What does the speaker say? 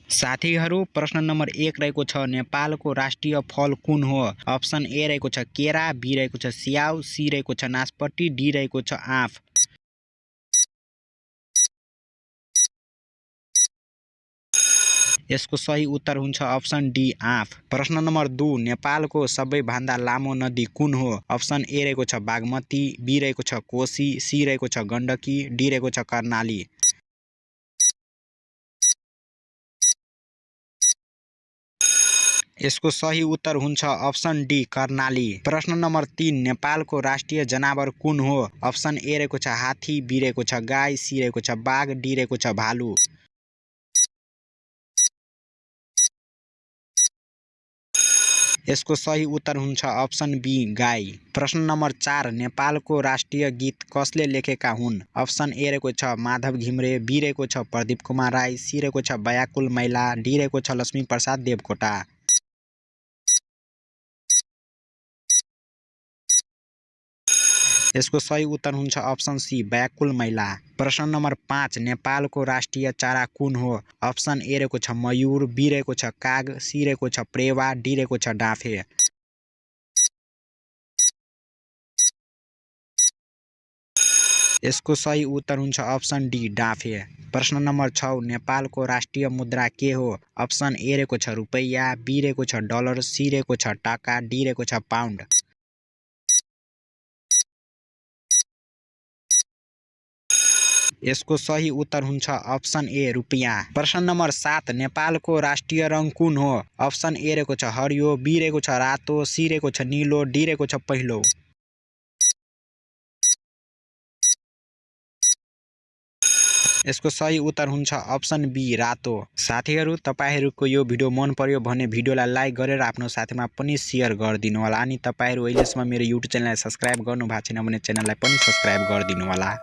साथीहरू प्रश्न नम्बर 1 रहेको छ नेपालको राष्ट्रिय फल कुन हो? अप्सन ए रहेको छ केरा, बी रहेको छ स्याउ, सी रहेको छ नासपति, डी रहेको छ आँप। यसको सही उत्तर हुन्छ अप्सन डी आँप। प्रश्न नम्बर 2 नेपालको सबैभन्दा लामो नदी कुन हो? अप्सन ए रहेको छ बागमती, बी रहेको छ कोशी, सी रहेको छ गण्डकी, डी रहेको छ कर्णाली। यसको सही उत्तर हुन्छ अप्सन डी कर्णाली। प्रश्न नम्बर 3 नेपालको राष्ट्रिय जनावर कुन हो? अप्सन ए रहेको छ हात्ती, बी रहेको छ गाई, सी रहेको छ बाघ, डी रहेको छ भालु। यसको सही उत्तर हुन्छ अप्सन बी गाई। प्रश्न नम्बर 4 नेपालको राष्ट्रिय गीत कसले लेखेका हुन्? अप्सन ए रहेको छ माधव घिमिरे, बी रहेको छ प्रदीप कुमार राई, सी रहेको छ व्याकुल मैला, डी रहेको छ लक्ष्मीप्रसाद देवकोटा। यसको सही उत्तर हुन्छ अप्सन सी व्याकुल मैला। प्रश्न नम्बर 5 नेपालको राष्ट्रिय चरा कुन हो? अप्सन ए रहेको छ मयूर, बी रहेको छ काग, सी रहेको छ प्रेवा, डी रहेको छ डाँफे। यसको सही उत्तर हुन्छ अप्सन डी डाँफे। प्रश्न नम्बर 6 नेपालको राष्ट्रिय मुद्रा के हो? अप्सन ए रहेको छ रुपैयाँ, बी रहेको छ डलर, सी रहेको छ टाका, डी रहेको छ पाउन्ड। यसको सही उत्तर हुन्छ अप्सन ए रुपैयाँ। प्रश्न नम्बर 7 नेपालको राष्ट्रिय रङ कुन हो? अप्सन ए रहेको छ हरियो, बी रहेको छ रातो, सी रहेको छ नीलो, डी रहेको छ पहेँलो। यसको सही उत्तर हुन्छ अप्सन बी रातो। साथीहरू तपाईहरूको यो भिडियो मन पर्यो भने भिडियोलाई लाइक गरेर आफ्नो साथीमा पनि सेयर गरिदिनु होला। अनि तपाईहरू अहिलेसम्म मेरो युट्युब च्यानललाई सब्स्क्राइब गर्नु भएको छैन भने च्यानललाई पनि सब्स्क्राइब गरिदिनु होला।